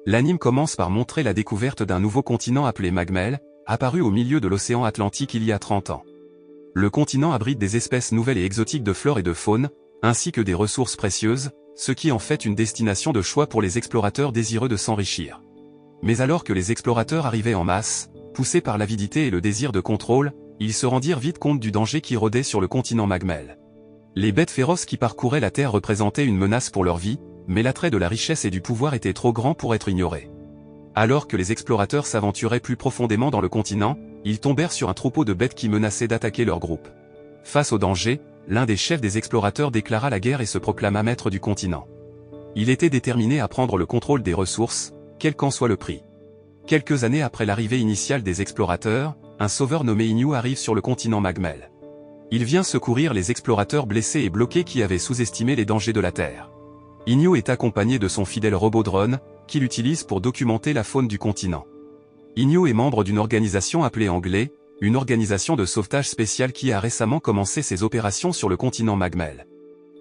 L'anime commence par montrer la découverte d'un nouveau continent appelé Magmel, apparu au milieu de l'océan Atlantique il y a 30 ans. Le continent abrite des espèces nouvelles et exotiques de flore et de faune, ainsi que des ressources précieuses, ce qui en fait une destination de choix pour les explorateurs désireux de s'enrichir. Mais alors que les explorateurs arrivaient en masse, poussés par l'avidité et le désir de contrôle, ils se rendirent vite compte du danger qui rôdait sur le continent Magmel. Les bêtes féroces qui parcouraient la Terre représentaient une menace pour leur vie, mais l'attrait de la richesse et du pouvoir était trop grand pour être ignoré. Alors que les explorateurs s'aventuraient plus profondément dans le continent, ils tombèrent sur un troupeau de bêtes qui menaçaient d'attaquer leur groupe. Face au danger, l'un des chefs des explorateurs déclara la guerre et se proclama maître du continent. Il était déterminé à prendre le contrôle des ressources, quel qu'en soit le prix. Quelques années après l'arrivée initiale des explorateurs, un sauveur nommé Inyu arrive sur le continent Magmel. Il vient secourir les explorateurs blessés et bloqués qui avaient sous-estimé les dangers de la Terre. Inyu est accompagné de son fidèle robot drone, qu'il utilise pour documenter la faune du continent. Inyu est membre d'une organisation appelée Anglais, une organisation de sauvetage spéciale qui a récemment commencé ses opérations sur le continent Magmel.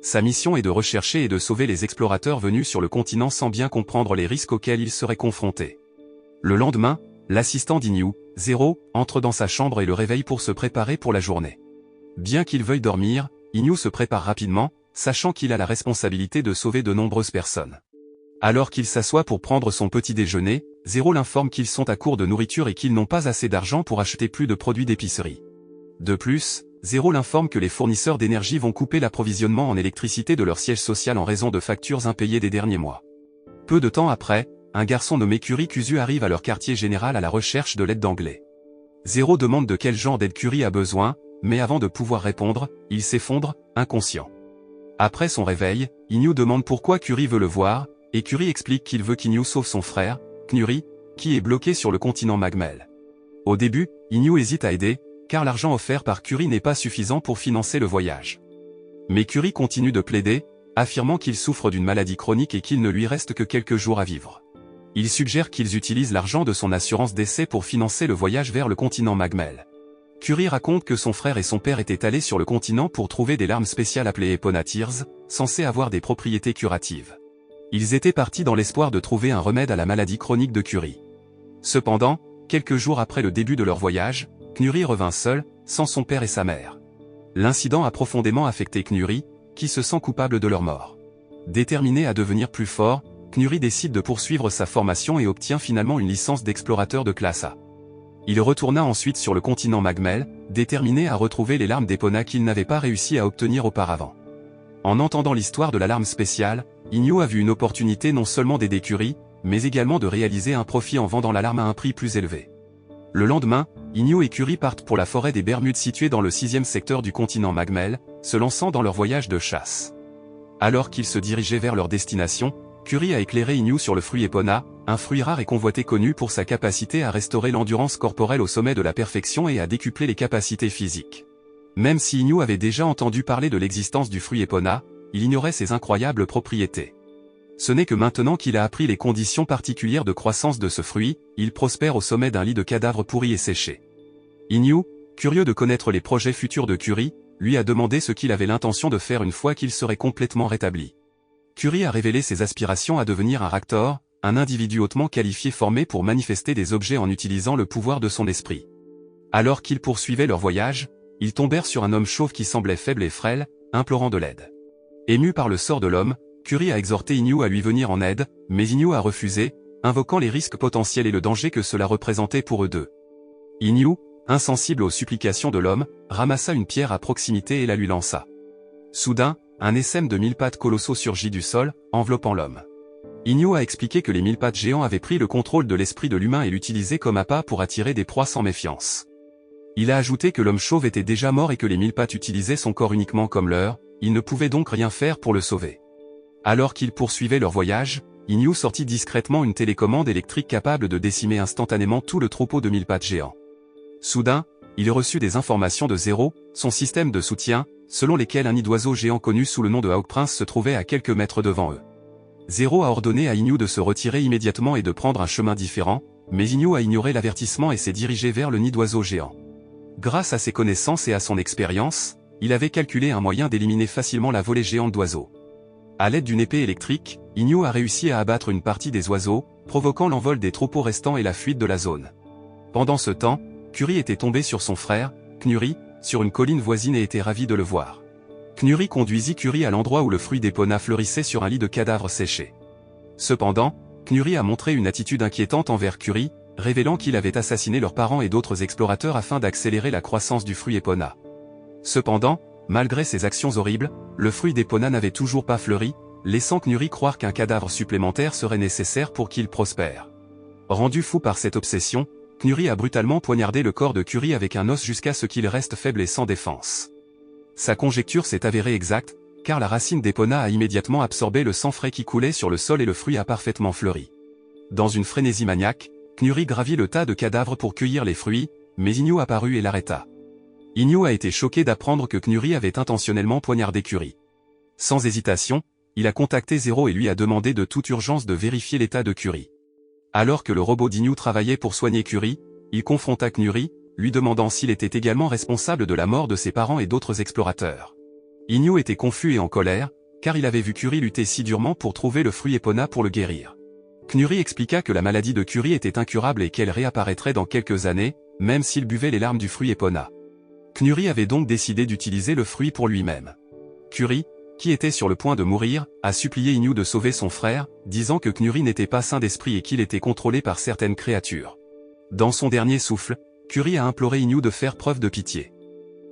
Sa mission est de rechercher et de sauver les explorateurs venus sur le continent sans bien comprendre les risques auxquels ils seraient confrontés. Le lendemain, l'assistant d'Inyu, Zero, entre dans sa chambre et le réveille pour se préparer pour la journée. Bien qu'il veuille dormir, Inyu se prépare rapidement, sachant qu'il a la responsabilité de sauver de nombreuses personnes. Alors qu'il s'assoit pour prendre son petit déjeuner, Zero l'informe qu'ils sont à court de nourriture et qu'ils n'ont pas assez d'argent pour acheter plus de produits d'épicerie. De plus, Zero l'informe que les fournisseurs d'énergie vont couper l'approvisionnement en électricité de leur siège social en raison de factures impayées des derniers mois. Peu de temps après, un garçon nommé Curie Kuzu arrive à leur quartier général à la recherche de l'aide d'Anglais. Zero demande de quel genre d'aide Curie a besoin, mais avant de pouvoir répondre, il s'effondre, inconscient. Après son réveil, Inyu demande pourquoi Curie veut le voir, et Curie explique qu'il veut qu'Inyu sauve son frère, Knuri, qui est bloqué sur le continent Magmel. Au début, Inyu hésite à aider, car l'argent offert par Curie n'est pas suffisant pour financer le voyage. Mais Curie continue de plaider, affirmant qu'il souffre d'une maladie chronique et qu'il ne lui reste que quelques jours à vivre. Il suggère qu'ils utilisent l'argent de son assurance décès pour financer le voyage vers le continent Magmel. Curie raconte que son frère et son père étaient allés sur le continent pour trouver des larmes spéciales appelées Epona Tears, censées avoir des propriétés curatives. Ils étaient partis dans l'espoir de trouver un remède à la maladie chronique de Curie. Cependant, quelques jours après le début de leur voyage, Knuri revint seul, sans son père et sa mère. L'incident a profondément affecté Knuri, qui se sent coupable de leur mort. Déterminé à devenir plus fort, Knuri décide de poursuivre sa formation et obtient finalement une licence d'explorateur de classe A. Il retourna ensuite sur le continent Magmel, déterminé à retrouver les larmes d'Epona qu'il n'avait pas réussi à obtenir auparavant. En entendant l'histoire de la larme spéciale, Inyu a vu une opportunité non seulement d'aider Curie, mais également de réaliser un profit en vendant la larme à un prix plus élevé. Le lendemain, Inyu et Curie partent pour la forêt des Bermudes située dans le 6e secteur du continent Magmel, se lançant dans leur voyage de chasse. Alors qu'ils se dirigeaient vers leur destination, Curie a éclairé Inyu sur le fruit Epona, un fruit rare et convoité connu pour sa capacité à restaurer l'endurance corporelle au sommet de la perfection et à décupler les capacités physiques. Même si Inyu avait déjà entendu parler de l'existence du fruit Epona, il ignorait ses incroyables propriétés. Ce n'est que maintenant qu'il a appris les conditions particulières de croissance de ce fruit, il prospère au sommet d'un lit de cadavres pourris et séchés. Inyu, curieux de connaître les projets futurs de Curie, lui a demandé ce qu'il avait l'intention de faire une fois qu'il serait complètement rétabli. Curie a révélé ses aspirations à devenir un Raptor, un individu hautement qualifié formé pour manifester des objets en utilisant le pouvoir de son esprit. Alors qu'ils poursuivaient leur voyage, ils tombèrent sur un homme chauve qui semblait faible et frêle, implorant de l'aide. Ému par le sort de l'homme, Curie a exhorté Inyu à lui venir en aide, mais Inyu a refusé, invoquant les risques potentiels et le danger que cela représentait pour eux deux. Inyu, insensible aux supplications de l'homme, ramassa une pierre à proximité et la lui lança. Soudain, un essaim de 1000 pattes colossaux surgit du sol, enveloppant l'homme. Inyu a expliqué que les 1000 pattes géants avaient pris le contrôle de l'esprit de l'humain et l'utilisaient comme appât pour attirer des proies sans méfiance. Il a ajouté que l'homme chauve était déjà mort et que les 1000 pattes utilisaient son corps uniquement comme leur, il ne pouvait donc rien faire pour le sauver. Alors qu'ils poursuivaient leur voyage, Inyu sortit discrètement une télécommande électrique capable de décimer instantanément tout le troupeau de 1000 pattes géants. Soudain, il reçut des informations de Zero, son système de soutien, selon lesquelles un nid d'oiseaux géant connu sous le nom de Hawk Prince se trouvait à quelques mètres devant eux. Zero a ordonné à Inyu de se retirer immédiatement et de prendre un chemin différent, mais Inyu a ignoré l'avertissement et s'est dirigé vers le nid d'oiseaux géant. Grâce à ses connaissances et à son expérience, il avait calculé un moyen d'éliminer facilement la volée géante d'oiseaux. À l'aide d'une épée électrique, Inyu a réussi à abattre une partie des oiseaux, provoquant l'envol des troupeaux restants et la fuite de la zone. Pendant ce temps, Kuri était tombé sur son frère, Knuri, sur une colline voisine et était ravi de le voir. Knuri conduisit Kuri à l'endroit où le fruit d'Epona fleurissait sur un lit de cadavres séchés. Cependant, Knuri a montré une attitude inquiétante envers Kuri, révélant qu'il avait assassiné leurs parents et d'autres explorateurs afin d'accélérer la croissance du fruit Epona. Cependant, malgré ces actions horribles, le fruit d'Epona n'avait toujours pas fleuri, laissant Knuri croire qu'un cadavre supplémentaire serait nécessaire pour qu'il prospère. Rendu fou par cette obsession, Knuri a brutalement poignardé le corps de Kuri avec un os jusqu'à ce qu'il reste faible et sans défense. Sa conjecture s'est avérée exacte, car la racine d'Epona a immédiatement absorbé le sang frais qui coulait sur le sol et le fruit a parfaitement fleuri. Dans une frénésie maniaque, Knuri gravit le tas de cadavres pour cueillir les fruits, mais Inyo apparut et l'arrêta. Inyo a été choqué d'apprendre que Knuri avait intentionnellement poignardé Kuri. Sans hésitation, il a contacté Zero et lui a demandé de toute urgence de vérifier l'état de Kuri. Alors que le robot d'Inyo travaillait pour soigner Kuri, il confronta Knuri, lui demandant s'il était également responsable de la mort de ses parents et d'autres explorateurs. Inyo était confus et en colère, car il avait vu Kuri lutter si durement pour trouver le fruit Epona pour le guérir. Knuri expliqua que la maladie de Kuri était incurable et qu'elle réapparaîtrait dans quelques années, même s'il buvait les larmes du fruit Epona. Knuri avait donc décidé d'utiliser le fruit pour lui-même. Kuri, qui était sur le point de mourir, a supplié Inyo de sauver son frère, disant que Knuri n'était pas sain d'esprit et qu'il était contrôlé par certaines créatures. Dans son dernier souffle, Kuri a imploré Inyo de faire preuve de pitié.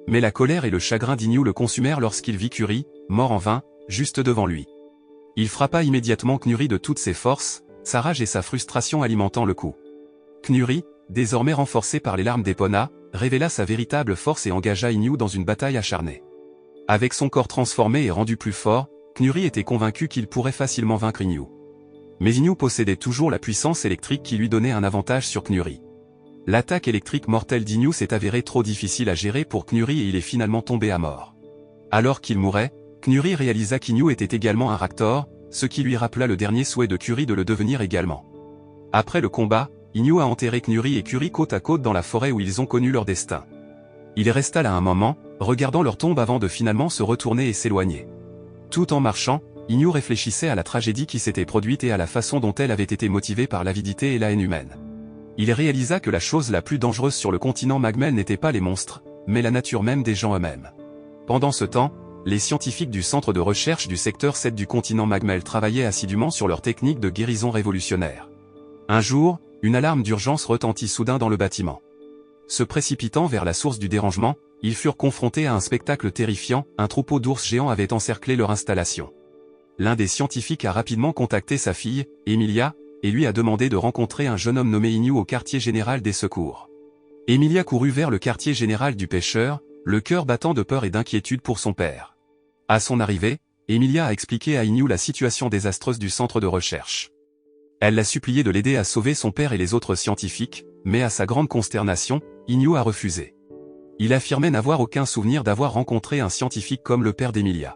Mais la colère et le chagrin d'Inyo le consumèrent lorsqu'il vit Kuri, mort en vain, juste devant lui. Il frappa immédiatement Knuri de toutes ses forces, sa rage et sa frustration alimentant le coup. Knuri, désormais renforcé par les larmes d'Epona, révéla sa véritable force et engagea Inyo dans une bataille acharnée. Avec son corps transformé et rendu plus fort, Knuri était convaincu qu'il pourrait facilement vaincre Inyo. Mais Inyo possédait toujours la puissance électrique qui lui donnait un avantage sur Knuri. L'attaque électrique mortelle d'Inyo s'est avérée trop difficile à gérer pour Knuri et il est finalement tombé à mort. Alors qu'il mourait, Knuri réalisa qu'Inyo était également un Raptor, ce qui lui rappela le dernier souhait de Kuri de le devenir également. Après le combat, Inyo a enterré Knuri et Kuri côte à côte dans la forêt où ils ont connu leur destin. Il resta là un moment, regardant leur tombe avant de finalement se retourner et s'éloigner. Tout en marchant, Inyo réfléchissait à la tragédie qui s'était produite et à la façon dont elle avait été motivée par l'avidité et la haine humaine. Il réalisa que la chose la plus dangereuse sur le continent Magmel n'était pas les monstres, mais la nature même des gens eux-mêmes. Pendant ce temps, les scientifiques du centre de recherche du secteur 7 du continent Magmel travaillaient assidûment sur leur technique de guérison révolutionnaire. Un jour, une alarme d'urgence retentit soudain dans le bâtiment. Se précipitant vers la source du dérangement, ils furent confrontés à un spectacle terrifiant, un troupeau d'ours géants avait encerclé leur installation. L'un des scientifiques a rapidement contacté sa fille, Emilia, et lui a demandé de rencontrer un jeune homme nommé Inyo au quartier général des secours. Emilia courut vers le quartier général du pêcheur, le cœur battant de peur et d'inquiétude pour son père. À son arrivée, Emilia a expliqué à Inyo la situation désastreuse du centre de recherche. Elle l'a supplié de l'aider à sauver son père et les autres scientifiques, mais à sa grande consternation, Inyo a refusé. Il affirmait n'avoir aucun souvenir d'avoir rencontré un scientifique comme le père d'Emilia.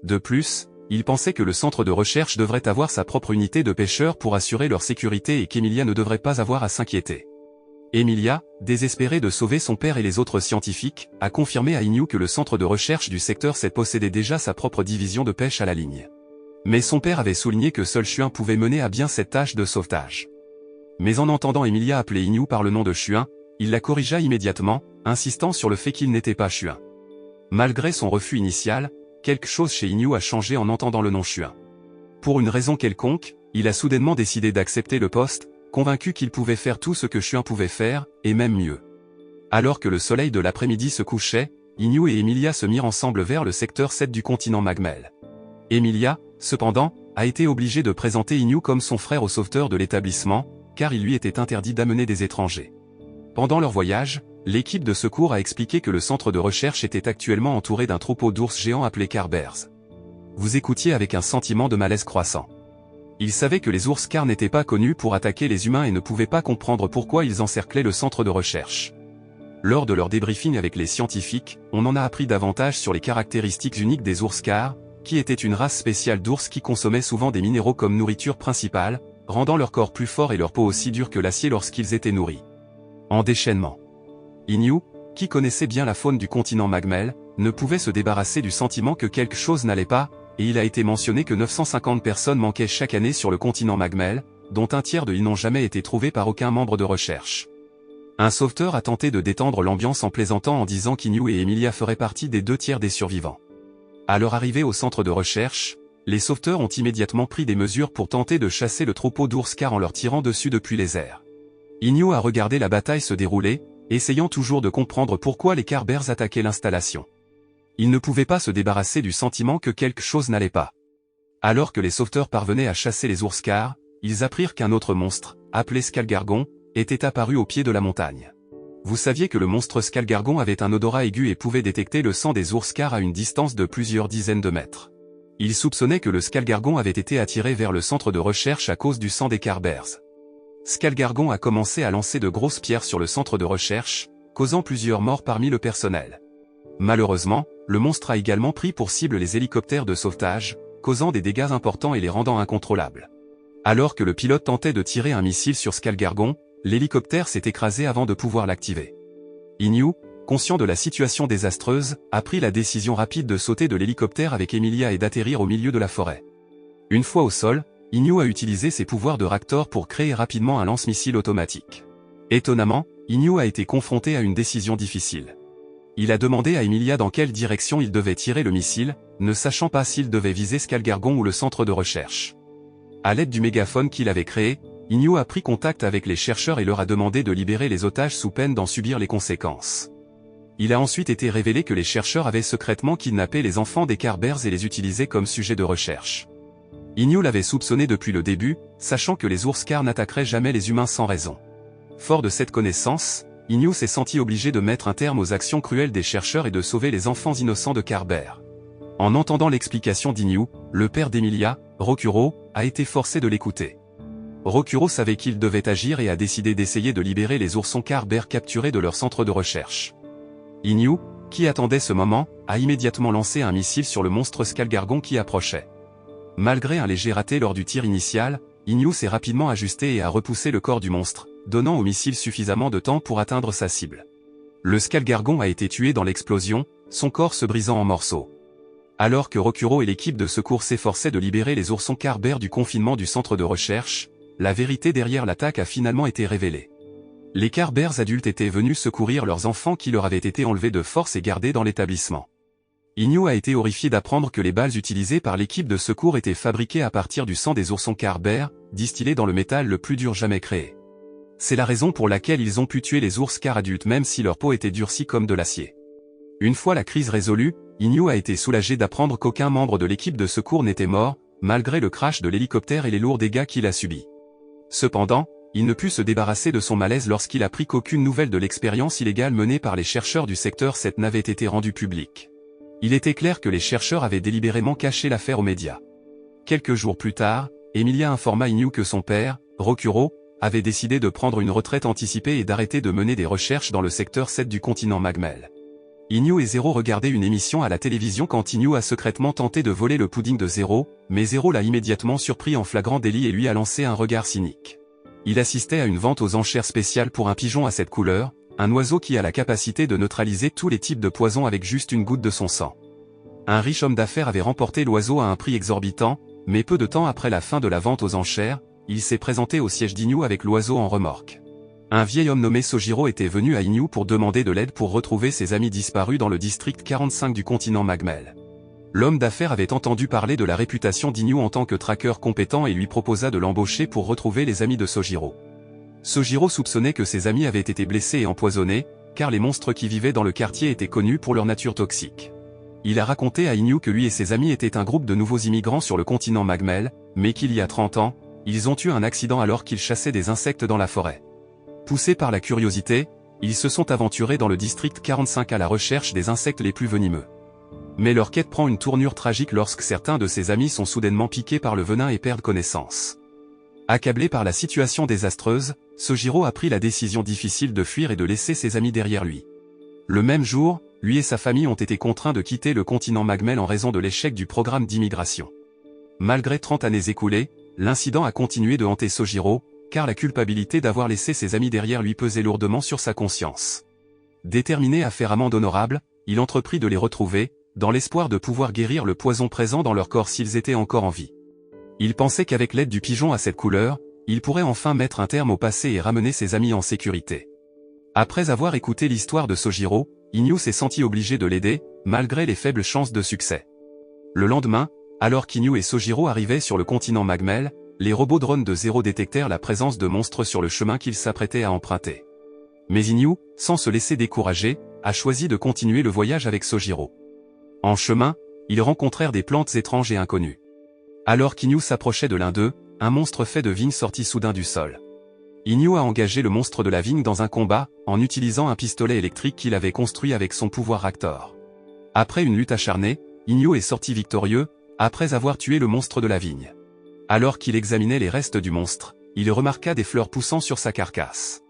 De plus, il pensait que le centre de recherche devrait avoir sa propre unité de pêcheurs pour assurer leur sécurité et qu'Emilia ne devrait pas avoir à s'inquiéter. Emilia, désespérée de sauver son père et les autres scientifiques, a confirmé à Inyo que le centre de recherche du secteur 7 possédait déjà sa propre division de pêche à la ligne. Mais son père avait souligné que seul Chuin pouvait mener à bien cette tâche de sauvetage. Mais en entendant Emilia appeler Inyo par le nom de Chuin, il la corrigea immédiatement, insistant sur le fait qu'il n'était pas Chuin. Malgré son refus initial, quelque chose chez Inyo a changé en entendant le nom Chuin. Pour une raison quelconque, il a soudainement décidé d'accepter le poste, convaincu qu'il pouvait faire tout ce que Chuin pouvait faire, et même mieux. Alors que le soleil de l'après-midi se couchait, Inyo et Emilia se mirent ensemble vers le secteur 7 du continent Magmel. Emilia, cependant, a été obligée de présenter Inyo comme son frère au sauveteur de l'établissement, car il lui était interdit d'amener des étrangers. Pendant leur voyage, l'équipe de secours a expliqué que le centre de recherche était actuellement entouré d'un troupeau d'ours géants appelé Carbers. Vous écoutiez avec un sentiment de malaise croissant. Ils savaient que les ours car n'étaient pas connus pour attaquer les humains et ne pouvaient pas comprendre pourquoi ils encerclaient le centre de recherche. Lors de leur débriefing avec les scientifiques, on en a appris davantage sur les caractéristiques uniques des ours car, qui étaient une race spéciale d'ours qui consommaient souvent des minéraux comme nourriture principale, rendant leur corps plus fort et leur peau aussi dure que l'acier lorsqu'ils étaient nourris. En déchaînement. Inyo, qui connaissait bien la faune du continent Magmel, ne pouvait se débarrasser du sentiment que quelque chose n'allait pas, et il a été mentionné que 950 personnes manquaient chaque année sur le continent Magmel, dont un tiers de ils n'ont jamais été trouvés par aucun membre de recherche. Un sauveteur a tenté de détendre l'ambiance en plaisantant en disant qu'Inyu et Emilia feraient partie des 2 tiers des survivants. À leur arrivée au centre de recherche, les sauveteurs ont immédiatement pris des mesures pour tenter de chasser le troupeau d'ours car en leur tirant dessus depuis les airs. Inyu a regardé la bataille se dérouler, essayant toujours de comprendre pourquoi les Carbears attaquaient l'installation. Il ne pouvait pas se débarrasser du sentiment que quelque chose n'allait pas. Alors que les sauveteurs parvenaient à chasser les ours cars, ils apprirent qu'un autre monstre, appelé Skalgargon, était apparu au pied de la montagne. Vous saviez que le monstre Skalgargon avait un odorat aigu et pouvait détecter le sang des ours cars à une distance de plusieurs dizaines de mètres. Il soupçonnait que le Skalgargon avait été attiré vers le centre de recherche à cause du sang des Carbears. Skalgargon a commencé à lancer de grosses pierres sur le centre de recherche, causant plusieurs morts parmi le personnel. Malheureusement, le monstre a également pris pour cible les hélicoptères de sauvetage, causant des dégâts importants et les rendant incontrôlables. Alors que le pilote tentait de tirer un missile sur Skalgargon, l'hélicoptère s'est écrasé avant de pouvoir l'activer. Inyu, conscient de la situation désastreuse, a pris la décision rapide de sauter de l'hélicoptère avec Emilia et d'atterrir au milieu de la forêt. Une fois au sol, Inyu a utilisé ses pouvoirs de Raptor pour créer rapidement un lance-missile automatique. Étonnamment, Inyu a été confronté à une décision difficile. Il a demandé à Emilia dans quelle direction il devait tirer le missile, ne sachant pas s'il devait viser Skalgargon ou le centre de recherche. À l'aide du mégaphone qu'il avait créé, Inyu a pris contact avec les chercheurs et leur a demandé de libérer les otages sous peine d'en subir les conséquences. Il a ensuite été révélé que les chercheurs avaient secrètement kidnappé les enfants des Carbears et les utilisé comme sujet de recherche. Inyu l'avait soupçonné depuis le début, sachant que les ours cars n'attaqueraient jamais les humains sans raison. Fort de cette connaissance, Inyu s'est senti obligé de mettre un terme aux actions cruelles des chercheurs et de sauver les enfants innocents de Carbear. En entendant l'explication d'Inyu, le père d'Emilia, Rokuro, a été forcé de l'écouter. Rokuro savait qu'il devait agir et a décidé d'essayer de libérer les oursons Carbear capturés de leur centre de recherche. Inyu, qui attendait ce moment, a immédiatement lancé un missile sur le monstre Skalgargon qui approchait. Malgré un léger raté lors du tir initial, Inyu s'est rapidement ajusté et a repoussé le corps du monstre, donnant au missile suffisamment de temps pour atteindre sa cible. Le Skalgargon a été tué dans l'explosion, son corps se brisant en morceaux. Alors que Rokuro et l'équipe de secours s'efforçaient de libérer les oursons Carbear du confinement du centre de recherche, la vérité derrière l'attaque a finalement été révélée. Les Carbears adultes étaient venus secourir leurs enfants qui leur avaient été enlevés de force et gardés dans l'établissement. Inyu a été horrifié d'apprendre que les balles utilisées par l'équipe de secours étaient fabriquées à partir du sang des oursons Carbear, distillé dans le métal le plus dur jamais créé. C'est la raison pour laquelle ils ont pu tuer les ours car adultes même si leur peau était durcie comme de l'acier. Une fois la crise résolue, Inyu a été soulagé d'apprendre qu'aucun membre de l'équipe de secours n'était mort, malgré le crash de l'hélicoptère et les lourds dégâts qu'il a subis. Cependant, il ne put se débarrasser de son malaise lorsqu'il apprit qu'aucune nouvelle de l'expérience illégale menée par les chercheurs du secteur 7 n'avait été rendue publique. Il était clair que les chercheurs avaient délibérément caché l'affaire aux médias. Quelques jours plus tard, Emilia informa Inyu que son père, Rokuro, avait décidé de prendre une retraite anticipée et d'arrêter de mener des recherches dans le secteur 7 du continent Magmel. Inyu et Zero regardaient une émission à la télévision quand Inyu a secrètement tenté de voler le pudding de Zero, mais Zero l'a immédiatement surpris en flagrant délit et lui a lancé un regard cynique. Il assistait à une vente aux enchères spéciales pour un pigeon à cette couleur, un oiseau qui a la capacité de neutraliser tous les types de poisons avec juste une goutte de son sang. Un riche homme d'affaires avait remporté l'oiseau à un prix exorbitant, mais peu de temps après la fin de la vente aux enchères, il s'est présenté au siège d'Inyu avec l'oiseau en remorque. Un vieil homme nommé Sojiro était venu à Inyu pour demander de l'aide pour retrouver ses amis disparus dans le district 45 du continent Magmel. L'homme d'affaires avait entendu parler de la réputation d'Inyu en tant que tracker compétent et lui proposa de l'embaucher pour retrouver les amis de Sojiro. Sojiro soupçonnait que ses amis avaient été blessés et empoisonnés, car les monstres qui vivaient dans le quartier étaient connus pour leur nature toxique. Il a raconté à Inyu que lui et ses amis étaient un groupe de nouveaux immigrants sur le continent Magmel, mais qu'il y a 30 ans, ils ont eu un accident alors qu'ils chassaient des insectes dans la forêt. Poussés par la curiosité, ils se sont aventurés dans le district 45 à la recherche des insectes les plus venimeux. Mais leur quête prend une tournure tragique lorsque certains de ses amis sont soudainement piqués par le venin et perdent connaissance. Accablé par la situation désastreuse, Sojiro a pris la décision difficile de fuir et de laisser ses amis derrière lui. Le même jour, lui et sa famille ont été contraints de quitter le continent Magmel en raison de l'échec du programme d'immigration. Malgré 30 années écoulées, l'incident a continué de hanter Sojiro, car la culpabilité d'avoir laissé ses amis derrière lui pesait lourdement sur sa conscience. Déterminé à faire amende honorable, il entreprit de les retrouver, dans l'espoir de pouvoir guérir le poison présent dans leur corps s'ils étaient encore en vie. Il pensait qu'avec l'aide du pigeon à cette couleur, il pourrait enfin mettre un terme au passé et ramener ses amis en sécurité. Après avoir écouté l'histoire de Sojiro, Inyu s'est senti obligé de l'aider, malgré les faibles chances de succès. Le lendemain, alors qu'Inyu et Sojiro arrivaient sur le continent Magmel, les robots drones de Zero détectèrent la présence de monstres sur le chemin qu'ils s'apprêtaient à emprunter. Mais Inyu, sans se laisser décourager, a choisi de continuer le voyage avec Sojiro. En chemin, ils rencontrèrent des plantes étranges et inconnues. Alors qu'Inyu s'approchait de l'un d'eux, un monstre fait de vigne sortit soudain du sol. Inyu a engagé le monstre de la vigne dans un combat, en utilisant un pistolet électrique qu'il avait construit avec son pouvoir Raptor. Après une lutte acharnée, Inyu est sorti victorieux, après avoir tué le monstre de la vigne. Alors qu'il examinait les restes du monstre, il remarqua des fleurs poussant sur sa carcasse.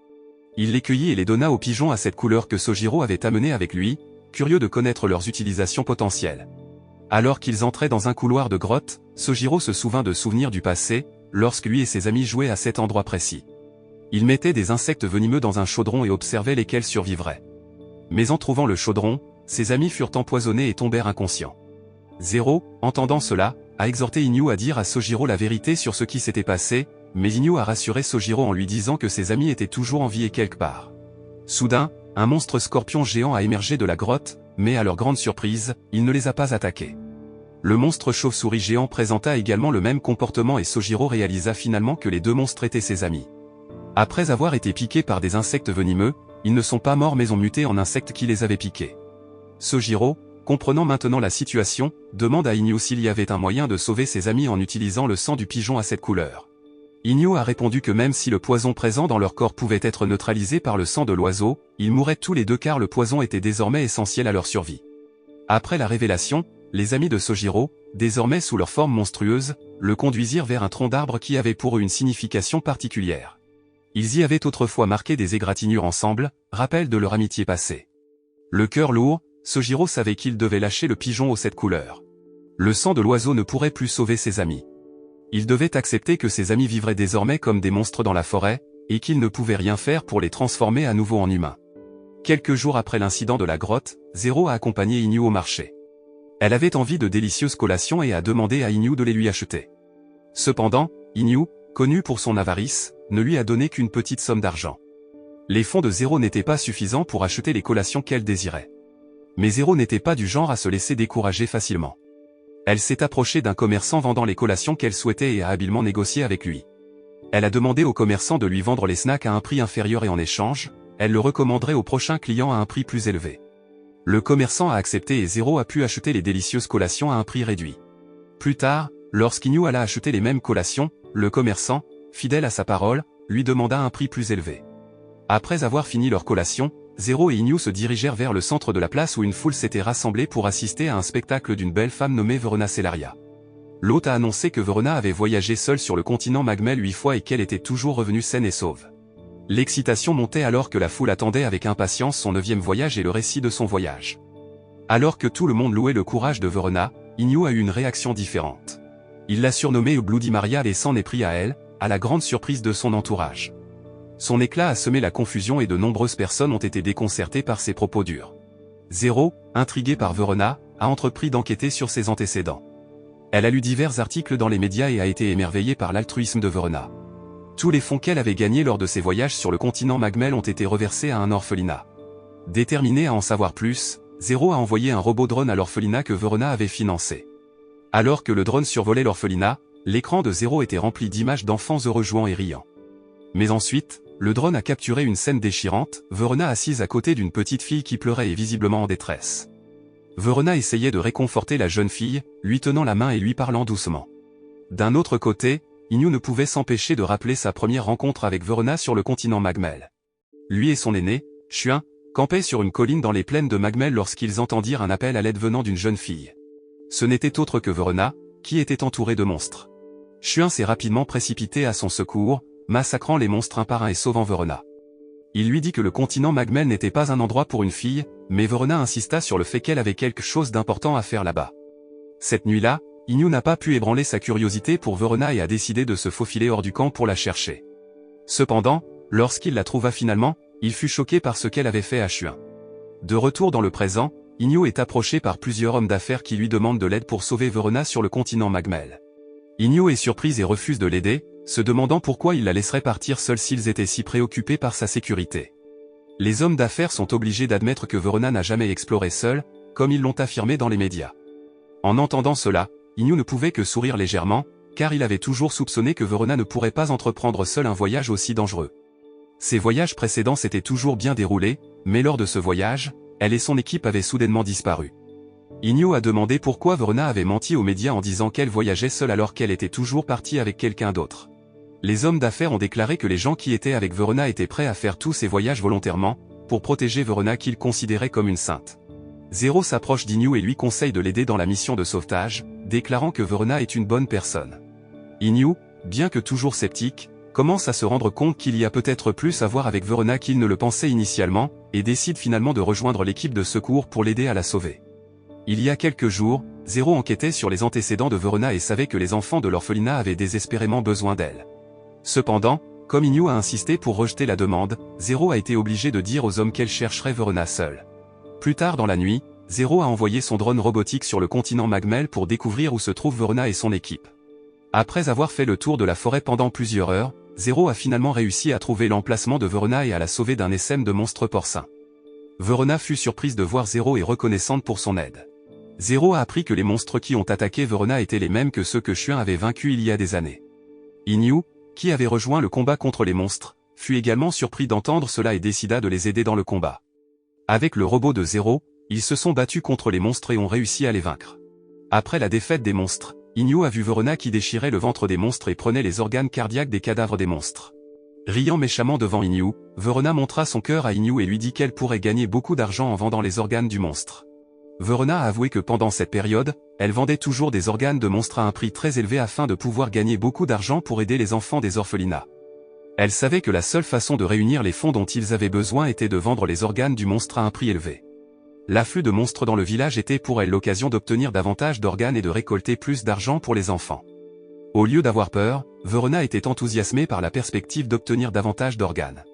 Il les cueillit et les donna aux pigeons à cette couleur que Sojiro avait amené avec lui, curieux de connaître leurs utilisations potentielles. Alors qu'ils entraient dans un couloir de grotte, Sojiro se souvint de souvenirs du passé, lorsque lui et ses amis jouaient à cet endroit précis. Il mettait des insectes venimeux dans un chaudron et observait lesquels survivraient. Mais en trouvant le chaudron, ses amis furent empoisonnés et tombèrent inconscients. Zero, entendant cela, a exhorté Inyu à dire à Sojiro la vérité sur ce qui s'était passé, mais Inyu a rassuré Sojiro en lui disant que ses amis étaient toujours en vie et quelque part. Soudain, un monstre scorpion géant a émergé de la grotte, mais à leur grande surprise, il ne les a pas attaqués. Le monstre chauve-souris géant présenta également le même comportement et Sojiro réalisa finalement que les deux monstres étaient ses amis. Après avoir été piqués par des insectes venimeux, ils ne sont pas morts mais ont muté en insectes qui les avaient piqués. Sojiro, comprenant maintenant la situation, demande à Inyu s'il y avait un moyen de sauver ses amis en utilisant le sang du pigeon à cette couleur. Inyu a répondu que même si le poison présent dans leur corps pouvait être neutralisé par le sang de l'oiseau, ils mourraient tous les deux car le poison était désormais essentiel à leur survie. Après la révélation, les amis de Sojiro, désormais sous leur forme monstrueuse, le conduisirent vers un tronc d'arbre qui avait pour eux une signification particulière. Ils y avaient autrefois marqué des égratignures ensemble, rappel de leur amitié passée. Le cœur lourd, Sojiro savait qu'il devait lâcher le pigeon aux 7 couleurs. Le sang de l'oiseau ne pourrait plus sauver ses amis. Il devait accepter que ses amis vivraient désormais comme des monstres dans la forêt, et qu'il ne pouvait rien faire pour les transformer à nouveau en humains. Quelques jours après l'incident de la grotte, Zero a accompagné Inyu au marché. Elle avait envie de délicieuses collations et a demandé à Inyu de les lui acheter. Cependant, Inyu, connu pour son avarice, ne lui a donné qu'une petite somme d'argent. Les fonds de Zero n'étaient pas suffisants pour acheter les collations qu'elle désirait. Mais Zero n'était pas du genre à se laisser décourager facilement. Elle s'est approchée d'un commerçant vendant les collations qu'elle souhaitait et a habilement négocié avec lui. Elle a demandé au commerçant de lui vendre les snacks à un prix inférieur et en échange, elle le recommanderait au prochain client à un prix plus élevé. Le commerçant a accepté et Zero a pu acheter les délicieuses collations à un prix réduit. Plus tard, lorsqu'Inyu alla acheter les mêmes collations, le commerçant, fidèle à sa parole, lui demanda un prix plus élevé. Après avoir fini leur collation, Zero et Inyu se dirigèrent vers le centre de la place où une foule s'était rassemblée pour assister à un spectacle d'une belle femme nommée Verona Cellaria. L'hôte a annoncé que Verona avait voyagé seule sur le continent Magmel 8 fois et qu'elle était toujours revenue saine et sauve. L'excitation montait alors que la foule attendait avec impatience son 9e voyage et le récit de son voyage. Alors que tout le monde louait le courage de Verona, Inyu a eu une réaction différente. Il l'a surnommée Bloody Maria et s'en est pris à elle, à la grande surprise de son entourage. Son éclat a semé la confusion et de nombreuses personnes ont été déconcertées par ses propos durs. Zero, intriguée par Verona, a entrepris d'enquêter sur ses antécédents. Elle a lu divers articles dans les médias et a été émerveillée par l'altruisme de Verona. Tous les fonds qu'elle avait gagnés lors de ses voyages sur le continent Magmel ont été reversés à un orphelinat. Déterminée à en savoir plus, Zero a envoyé un robot drone à l'orphelinat que Verona avait financé. Alors que le drone survolait l'orphelinat, l'écran de Zero était rempli d'images d'enfants heureux jouant et riant. Mais ensuite, le drone a capturé une scène déchirante, Verona assise à côté d'une petite fille qui pleurait et visiblement en détresse. Verona essayait de réconforter la jeune fille, lui tenant la main et lui parlant doucement. D'un autre côté, Inyu ne pouvait s'empêcher de rappeler sa première rencontre avec Verona sur le continent Magmel. Lui et son aîné, Chuin, campaient sur une colline dans les plaines de Magmel lorsqu'ils entendirent un appel à l'aide venant d'une jeune fille. Ce n'était autre que Verona, qui était entourée de monstres. Chuin s'est rapidement précipité à son secours, massacrant les monstres un par un et sauvant Verona. Il lui dit que le continent Magmel n'était pas un endroit pour une fille, mais Verona insista sur le fait qu'elle avait quelque chose d'important à faire là-bas. Cette nuit-là, Inyu n'a pas pu ébranler sa curiosité pour Verona et a décidé de se faufiler hors du camp pour la chercher. Cependant, lorsqu'il la trouva finalement, il fut choqué par ce qu'elle avait fait à Chuin. De retour dans le présent, Inyu est approché par plusieurs hommes d'affaires qui lui demandent de l'aide pour sauver Verona sur le continent Magmel. Inyu est surprise et refuse de l'aider, se demandant pourquoi il la laisserait partir seule s'ils étaient si préoccupés par sa sécurité. Les hommes d'affaires sont obligés d'admettre que Verona n'a jamais exploré seule, comme ils l'ont affirmé dans les médias. En entendant cela, Inu ne pouvait que sourire légèrement, car il avait toujours soupçonné que Verona ne pourrait pas entreprendre seule un voyage aussi dangereux. Ses voyages précédents s'étaient toujours bien déroulés, mais lors de ce voyage, elle et son équipe avaient soudainement disparu. Inu a demandé pourquoi Verona avait menti aux médias en disant qu'elle voyageait seule alors qu'elle était toujours partie avec quelqu'un d'autre. Les hommes d'affaires ont déclaré que les gens qui étaient avec Verona étaient prêts à faire tous ces voyages volontairement, pour protéger Verona qu'ils considéraient comme une sainte. Zero s'approche d'Inu et lui conseille de l'aider dans la mission de sauvetage, déclarant que Verona est une bonne personne. Inu, bien que toujours sceptique, commence à se rendre compte qu'il y a peut-être plus à voir avec Verona qu'il ne le pensait initialement, et décide finalement de rejoindre l'équipe de secours pour l'aider à la sauver. Il y a quelques jours, Zero enquêtait sur les antécédents de Verona et savait que les enfants de l'orphelinat avaient désespérément besoin d'elle. Cependant, comme Inu a insisté pour rejeter la demande, Zero a été obligé de dire aux hommes qu'elle chercherait Verona seule. Plus tard dans la nuit, Zero a envoyé son drone robotique sur le continent Magmel pour découvrir où se trouve Verona et son équipe. Après avoir fait le tour de la forêt pendant plusieurs heures, Zero a finalement réussi à trouver l'emplacement de Verona et à la sauver d'un essaim de monstres porcins. Verona fut surprise de voir Zero et reconnaissante pour son aide. Zero a appris que les monstres qui ont attaqué Verona étaient les mêmes que ceux que Xuan avait vaincus il y a des années. Inu, qui avait rejoint le combat contre les monstres, fut également surpris d'entendre cela et décida de les aider dans le combat. Avec le robot de Zero, ils se sont battus contre les monstres et ont réussi à les vaincre. Après la défaite des monstres, Inu a vu Verona qui déchirait le ventre des monstres et prenait les organes cardiaques des cadavres des monstres. Riant méchamment devant Inu, Verona montra son cœur à Inu et lui dit qu'elle pourrait gagner beaucoup d'argent en vendant les organes du monstre. Verona a avoué que pendant cette période, elle vendait toujours des organes de monstres à un prix très élevé afin de pouvoir gagner beaucoup d'argent pour aider les enfants des orphelinats. Elle savait que la seule façon de réunir les fonds dont ils avaient besoin était de vendre les organes du monstre à un prix élevé. L'afflux de monstres dans le village était pour elle l'occasion d'obtenir davantage d'organes et de récolter plus d'argent pour les enfants. Au lieu d'avoir peur, Verona était enthousiasmée par la perspective d'obtenir davantage d'organes.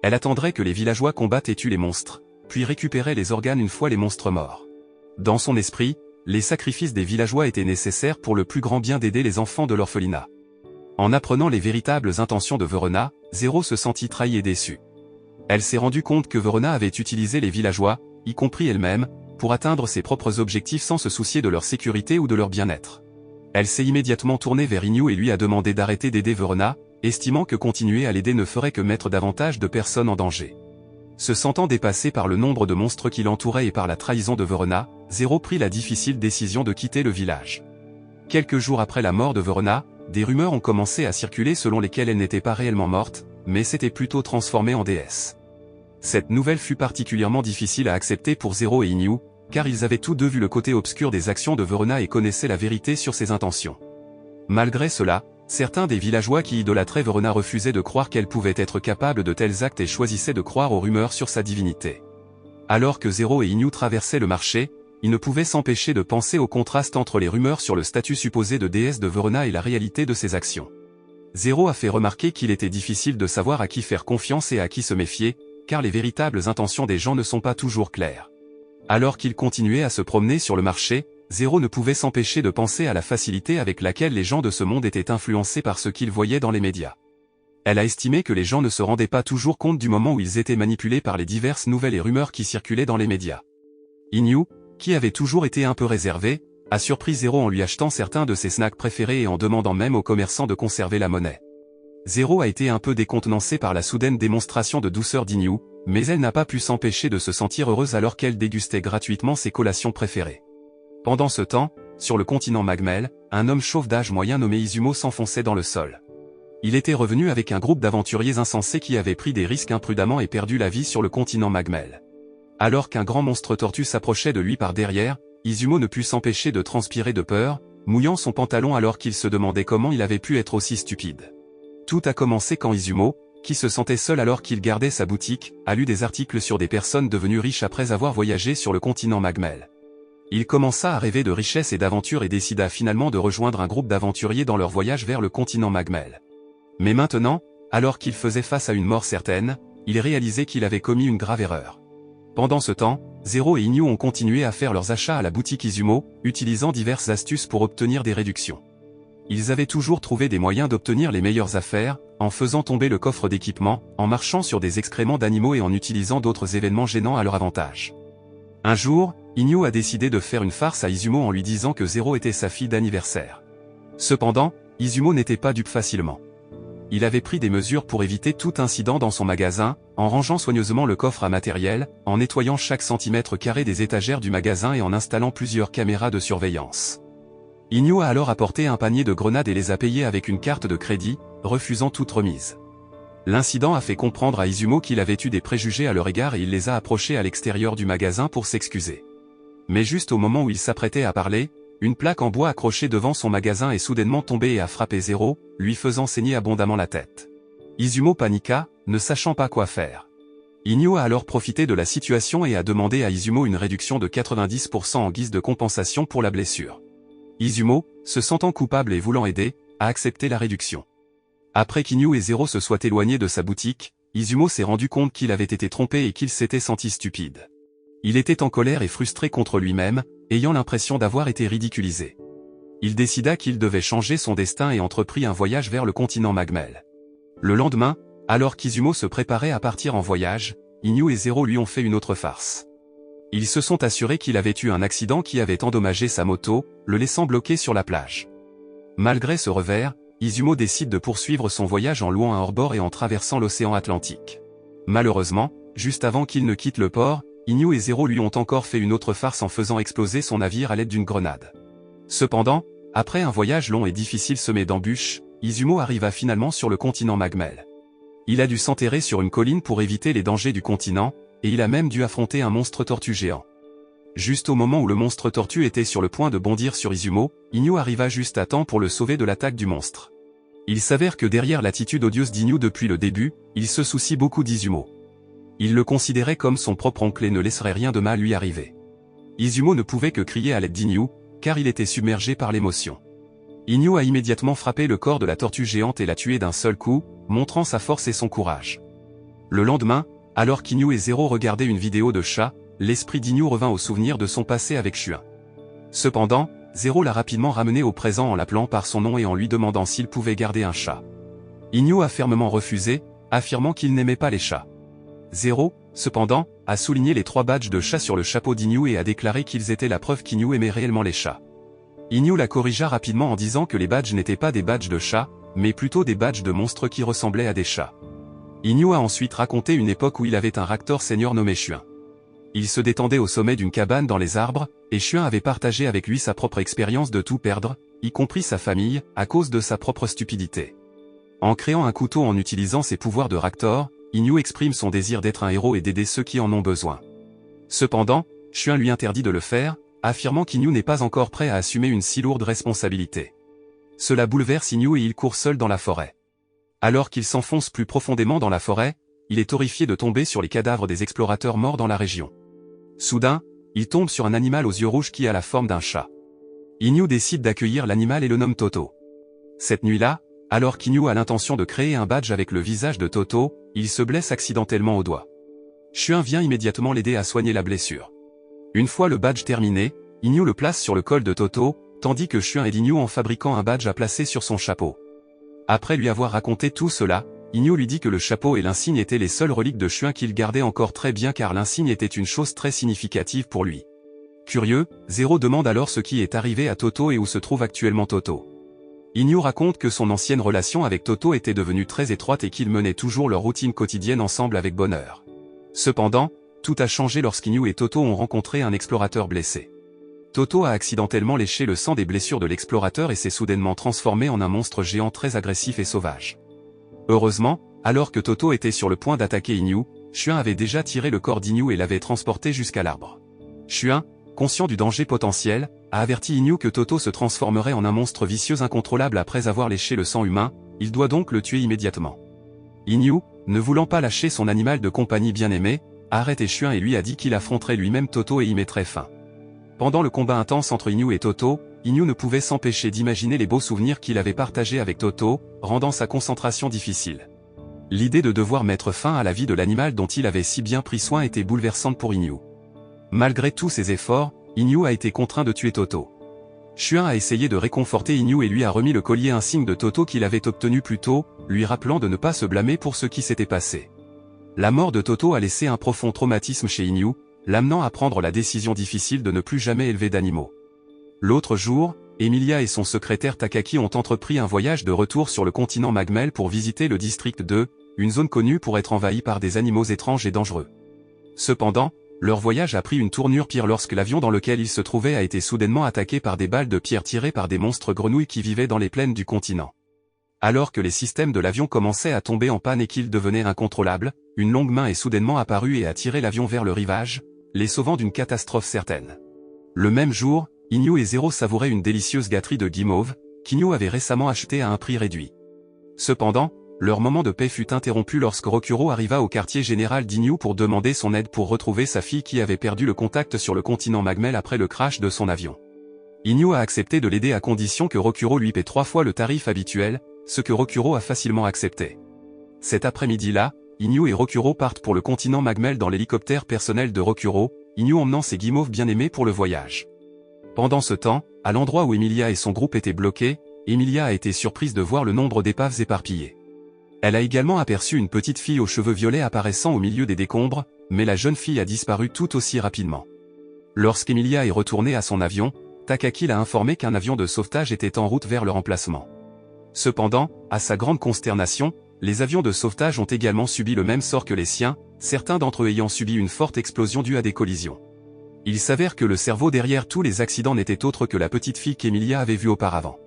Elle attendrait que les villageois combattent et tuent les monstres, puis récupéraient les organes une fois les monstres morts. Dans son esprit, les sacrifices des villageois étaient nécessaires pour le plus grand bien d'aider les enfants de l'orphelinat. En apprenant les véritables intentions de Verona, Zero se sentit trahi et déçu. Elle s'est rendue compte que Verona avait utilisé les villageois, y compris elle-même, pour atteindre ses propres objectifs sans se soucier de leur sécurité ou de leur bien-être. Elle s'est immédiatement tournée vers Inu et lui a demandé d'arrêter d'aider Verona, estimant que continuer à l'aider ne ferait que mettre davantage de personnes en danger. Se sentant dépassé par le nombre de monstres qui l'entouraient et par la trahison de Verona, Zero prit la difficile décision de quitter le village. Quelques jours après la mort de Verona, des rumeurs ont commencé à circuler selon lesquelles elle n'était pas réellement morte, mais s'était plutôt transformée en déesse. Cette nouvelle fut particulièrement difficile à accepter pour Zero et Inu, car ils avaient tous deux vu le côté obscur des actions de Verona et connaissaient la vérité sur ses intentions. Malgré cela, certains des villageois qui idolâtraient Verona refusaient de croire qu'elle pouvait être capable de tels actes et choisissaient de croire aux rumeurs sur sa divinité. Alors que Zero et Inu traversaient le marché, ils ne pouvaient s'empêcher de penser au contraste entre les rumeurs sur le statut supposé de déesse de Verona et la réalité de ses actions. Zero a fait remarquer qu'il était difficile de savoir à qui faire confiance et à qui se méfier, car les véritables intentions des gens ne sont pas toujours claires. Alors qu'il continuait à se promener sur le marché, Zero ne pouvait s'empêcher de penser à la facilité avec laquelle les gens de ce monde étaient influencés par ce qu'ils voyaient dans les médias. Elle a estimé que les gens ne se rendaient pas toujours compte du moment où ils étaient manipulés par les diverses nouvelles et rumeurs qui circulaient dans les médias. Inu, qui avait toujours été un peu réservé, a surpris Zero en lui achetant certains de ses snacks préférés et en demandant même aux commerçants de conserver la monnaie. Zero a été un peu décontenancée par la soudaine démonstration de douceur d'Inu, mais elle n'a pas pu s'empêcher de se sentir heureuse alors qu'elle dégustait gratuitement ses collations préférées. Pendant ce temps, sur le continent Magmel, un homme chauve d'âge moyen nommé Izumo s'enfonçait dans le sol. Il était revenu avec un groupe d'aventuriers insensés qui avaient pris des risques imprudemment et perdu la vie sur le continent Magmel. Alors qu'un grand monstre tortue s'approchait de lui par derrière, Izumo ne put s'empêcher de transpirer de peur, mouillant son pantalon alors qu'il se demandait comment il avait pu être aussi stupide. Tout a commencé quand Izumo, qui se sentait seul alors qu'il gardait sa boutique, a lu des articles sur des personnes devenues riches après avoir voyagé sur le continent Magmel. Il commença à rêver de richesse et d'aventure et décida finalement de rejoindre un groupe d'aventuriers dans leur voyage vers le continent Magmel. Mais maintenant, alors qu'il faisait face à une mort certaine, il réalisait qu'il avait commis une grave erreur. Pendant ce temps, Zero et Inu ont continué à faire leurs achats à la boutique Izumo, utilisant diverses astuces pour obtenir des réductions. Ils avaient toujours trouvé des moyens d'obtenir les meilleures affaires, en faisant tomber le coffre d'équipement, en marchant sur des excréments d'animaux et en utilisant d'autres événements gênants à leur avantage. Un jour, Inyu a décidé de faire une farce à Izumo en lui disant que Zero était sa fille d'anniversaire. Cependant, Izumo n'était pas dupe facilement. Il avait pris des mesures pour éviter tout incident dans son magasin, en rangeant soigneusement le coffre à matériel, en nettoyant chaque centimètre carré des étagères du magasin et en installant plusieurs caméras de surveillance. Inyu a alors apporté un panier de grenades et les a payées avec une carte de crédit, refusant toute remise. L'incident a fait comprendre à Izumo qu'il avait eu des préjugés à leur égard et il les a approchés à l'extérieur du magasin pour s'excuser. Mais juste au moment où il s'apprêtait à parler, une plaque en bois accrochée devant son magasin est soudainement tombée et a frappé Zero, lui faisant saigner abondamment la tête. Izumo paniqua, ne sachant pas quoi faire. Inyu a alors profité de la situation et a demandé à Izumo une réduction de 90% en guise de compensation pour la blessure. Izumo, se sentant coupable et voulant aider, a accepté la réduction. Après qu'Inyu et Zero se soient éloignés de sa boutique, Izumo s'est rendu compte qu'il avait été trompé et qu'il s'était senti stupide. Il était en colère et frustré contre lui-même, ayant l'impression d'avoir été ridiculisé. Il décida qu'il devait changer son destin et entreprit un voyage vers le continent Magmel. Le lendemain, alors qu'Izumo se préparait à partir en voyage, Inyu et Zero lui ont fait une autre farce. Ils se sont assurés qu'il avait eu un accident qui avait endommagé sa moto, le laissant bloqué sur la plage. Malgré ce revers, Izumo décide de poursuivre son voyage en louant un hors-bord et en traversant l'océan Atlantique. Malheureusement, juste avant qu'il ne quitte le port, Inyu et Zero lui ont encore fait une autre farce en faisant exploser son navire à l'aide d'une grenade. Cependant, après un voyage long et difficile semé d'embûches, Izumo arriva finalement sur le continent Magmel. Il a dû s'enterrer sur une colline pour éviter les dangers du continent, et il a même dû affronter un monstre tortue géant. Juste au moment où le monstre tortue était sur le point de bondir sur Izumo, Inyu arriva juste à temps pour le sauver de l'attaque du monstre. Il s'avère que derrière l'attitude odieuse d'Inyu depuis le début, il se soucie beaucoup d'Izumo. Il le considérait comme son propre oncle et ne laisserait rien de mal lui arriver. Izumo ne pouvait que crier à l'aide d'Inyu, car il était submergé par l'émotion. Inyu a immédiatement frappé le corps de la tortue géante et l'a tué d'un seul coup, montrant sa force et son courage. Le lendemain, alors qu'Inyu et Zero regardaient une vidéo de chat, l'esprit d'Inyu revint au souvenir de son passé avec Chuin. Cependant, Zero l'a rapidement ramené au présent en l'appelant par son nom et en lui demandant s'il pouvait garder un chat. Inyu a fermement refusé, affirmant qu'il n'aimait pas les chats. Zero, cependant, a souligné les 3 badges de chat sur le chapeau d'Inyu et a déclaré qu'ils étaient la preuve qu'Inyu aimait réellement les chats. Inyu la corrigea rapidement en disant que les badges n'étaient pas des badges de chat, mais plutôt des badges de monstres qui ressemblaient à des chats. Inyu a ensuite raconté une époque où il avait un raptor senior nommé Chuin. Il se détendait au sommet d'une cabane dans les arbres, et Chuin avait partagé avec lui sa propre expérience de tout perdre, y compris sa famille, à cause de sa propre stupidité. En créant un couteau en utilisant ses pouvoirs de raptor, Inyu exprime son désir d'être un héros et d'aider ceux qui en ont besoin. Cependant, Chuin lui interdit de le faire, affirmant qu'Inyu n'est pas encore prêt à assumer une si lourde responsabilité. Cela bouleverse Inyu et il court seul dans la forêt. Alors qu'il s'enfonce plus profondément dans la forêt, il est horrifié de tomber sur les cadavres des explorateurs morts dans la région. Soudain, il tombe sur un animal aux yeux rouges qui a la forme d'un chat. Inyu décide d'accueillir l'animal et le nomme Toto. Cette nuit-là, alors qu'Inyu a l'intention de créer un badge avec le visage de Toto, il se blesse accidentellement au doigt. Chuin vient immédiatement l'aider à soigner la blessure. Une fois le badge terminé, Inyu le place sur le col de Toto, tandis que Chuin aide Inyu en fabriquant un badge à placer sur son chapeau. Après lui avoir raconté tout cela, Inyu lui dit que le chapeau et l'insigne étaient les seules reliques de Chuin qu'il gardait encore très bien car l'insigne était une chose très significative pour lui. Curieux, Zero demande alors ce qui est arrivé à Toto et où se trouve actuellement Toto. Inyu raconte que son ancienne relation avec Toto était devenue très étroite et qu'ils menaient toujours leur routine quotidienne ensemble avec bonheur. Cependant, tout a changé lorsqu'Inyu et Toto ont rencontré un explorateur blessé. Toto a accidentellement léché le sang des blessures de l'explorateur et s'est soudainement transformé en un monstre géant très agressif et sauvage. Heureusement, alors que Toto était sur le point d'attaquer Inyu, Chuin avait déjà tiré le corps d'Inyu et l'avait transporté jusqu'à l'arbre. Chuin, conscient du danger potentiel, a averti Inyu que Toto se transformerait en un monstre vicieux incontrôlable après avoir léché le sang humain, il doit donc le tuer immédiatement. Inyu, ne voulant pas lâcher son animal de compagnie bien-aimé, a arrêté Chuin et lui a dit qu'il affronterait lui-même Toto et y mettrait fin. Pendant le combat intense entre Inyu et Toto, Inyu ne pouvait s'empêcher d'imaginer les beaux souvenirs qu'il avait partagés avec Toto, rendant sa concentration difficile. L'idée de devoir mettre fin à la vie de l'animal dont il avait si bien pris soin était bouleversante pour Inyu. Malgré tous ses efforts, Inyu a été contraint de tuer Toto. Shuin a essayé de réconforter Inoue et lui a remis le collier insigne de Toto qu'il avait obtenu plus tôt, lui rappelant de ne pas se blâmer pour ce qui s'était passé. La mort de Toto a laissé un profond traumatisme chez Inoue, l'amenant à prendre la décision difficile de ne plus jamais élever d'animaux. L'autre jour, Emilia et son secrétaire Takaki ont entrepris un voyage de retour sur le continent Magmel pour visiter le district 2, une zone connue pour être envahie par des animaux étranges et dangereux. Cependant, leur voyage a pris une tournure pire lorsque l'avion dans lequel ils se trouvaient a été soudainement attaqué par des balles de pierre tirées par des monstres grenouilles qui vivaient dans les plaines du continent. Alors que les systèmes de l'avion commençaient à tomber en panne et qu'il devenait incontrôlable, une longue main est soudainement apparue et a tiré l'avion vers le rivage, les sauvant d'une catastrophe certaine. Le même jour, Inoue et Zero savouraient une délicieuse gâterie de guimauve, qu'Inoue avait récemment achetée à un prix réduit. Cependant, leur moment de paix fut interrompu lorsque Rokuro arriva au quartier général d'Inoue pour demander son aide pour retrouver sa fille qui avait perdu le contact sur le continent Magmel après le crash de son avion. Inoue a accepté de l'aider à condition que Rokuro lui paie 3 fois le tarif habituel, ce que Rokuro a facilement accepté. Cet après-midi-là, Inoue et Rokuro partent pour le continent Magmel dans l'hélicoptère personnel de Rokuro, Inoue emmenant ses guimauves bien-aimés pour le voyage. Pendant ce temps, à l'endroit où Emilia et son groupe étaient bloqués, Emilia a été surprise de voir le nombre d'épaves éparpillées. Elle a également aperçu une petite fille aux cheveux violets apparaissant au milieu des décombres, mais la jeune fille a disparu tout aussi rapidement. Lorsqu'Emilia est retournée à son avion, Takaki l'a informé qu'un avion de sauvetage était en route vers leur emplacement. Cependant, à sa grande consternation, les avions de sauvetage ont également subi le même sort que les siens, certains d'entre eux ayant subi une forte explosion due à des collisions. Il s'avère que le cerveau derrière tous les accidents n'était autre que la petite fille qu'Emilia avait vue auparavant.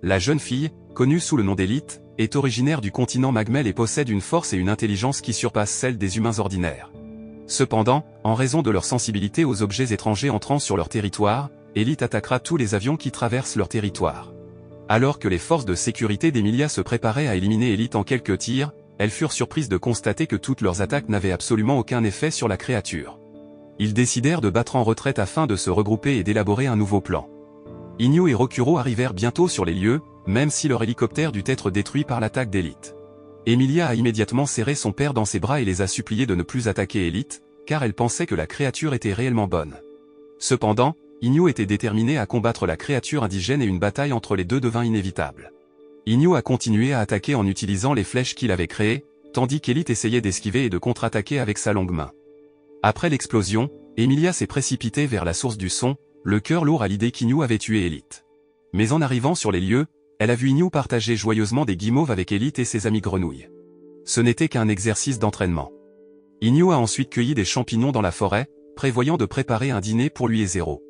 La jeune fille, connue sous le nom d'Élite, est originaire du continent Magmel et possède une force et une intelligence qui surpassent celles des humains ordinaires. Cependant, en raison de leur sensibilité aux objets étrangers entrant sur leur territoire, Élite attaquera tous les avions qui traversent leur territoire. Alors que les forces de sécurité d'Emilia se préparaient à éliminer Élite en quelques tirs, elles furent surprises de constater que toutes leurs attaques n'avaient absolument aucun effet sur la créature. Ils décidèrent de battre en retraite afin de se regrouper et d'élaborer un nouveau plan. Inoue et Rokuro arrivèrent bientôt sur les lieux, même si leur hélicoptère dut être détruit par l'attaque d'Élite. Emilia a immédiatement serré son père dans ses bras et les a suppliés de ne plus attaquer Élite, car elle pensait que la créature était réellement bonne. Cependant, Inoue était déterminé à combattre la créature indigène et une bataille entre les deux devint inévitable. Inoue a continué à attaquer en utilisant les flèches qu'il avait créées, tandis qu'Élite essayait d'esquiver et de contre-attaquer avec sa longue main. Après l'explosion, Emilia s'est précipitée vers la source du son, le cœur lourd à l'idée qu'Inoue avait tué Élite. Mais en arrivant sur les lieux, elle a vu Inoue partager joyeusement des guimauves avec Élite et ses amis grenouilles. Ce n'était qu'un exercice d'entraînement. Inoue a ensuite cueilli des champignons dans la forêt, prévoyant de préparer un dîner pour lui et Zero.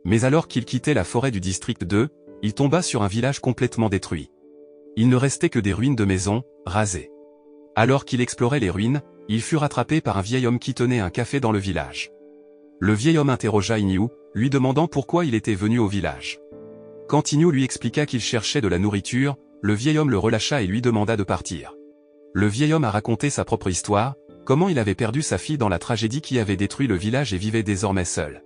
Mais alors qu'il quittait la forêt du district 2, il tomba sur un village complètement détruit. Il ne restait que des ruines de maisons, rasées. Alors qu'il explorait les ruines, il fut rattrapé par un vieil homme qui tenait un café dans le village. Le vieil homme interrogea Inoue, lui demandant pourquoi il était venu au village. Quand Inoue lui expliqua qu'il cherchait de la nourriture, le vieil homme le relâcha et lui demanda de partir. Le vieil homme a raconté sa propre histoire, comment il avait perdu sa fille dans la tragédie qui avait détruit le village et vivait désormais seul.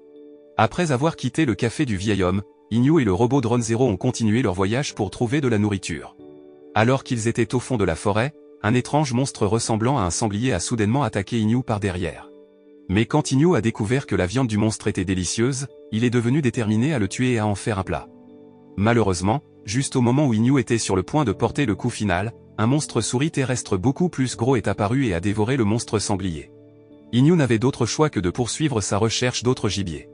Après avoir quitté le café du vieil homme, Inoue et le robot drone Zero ont continué leur voyage pour trouver de la nourriture. Alors qu'ils étaient au fond de la forêt, un étrange monstre ressemblant à un sanglier a soudainement attaqué Inoue par derrière. Mais quand Inoue a découvert que la viande du monstre était délicieuse, il est devenu déterminé à le tuer et à en faire un plat. Malheureusement, juste au moment où Inoue était sur le point de porter le coup final, un monstre souris terrestre beaucoup plus gros est apparu et a dévoré le monstre sanglier. Inoue n'avait d'autre choix que de poursuivre sa recherche d'autres gibiers.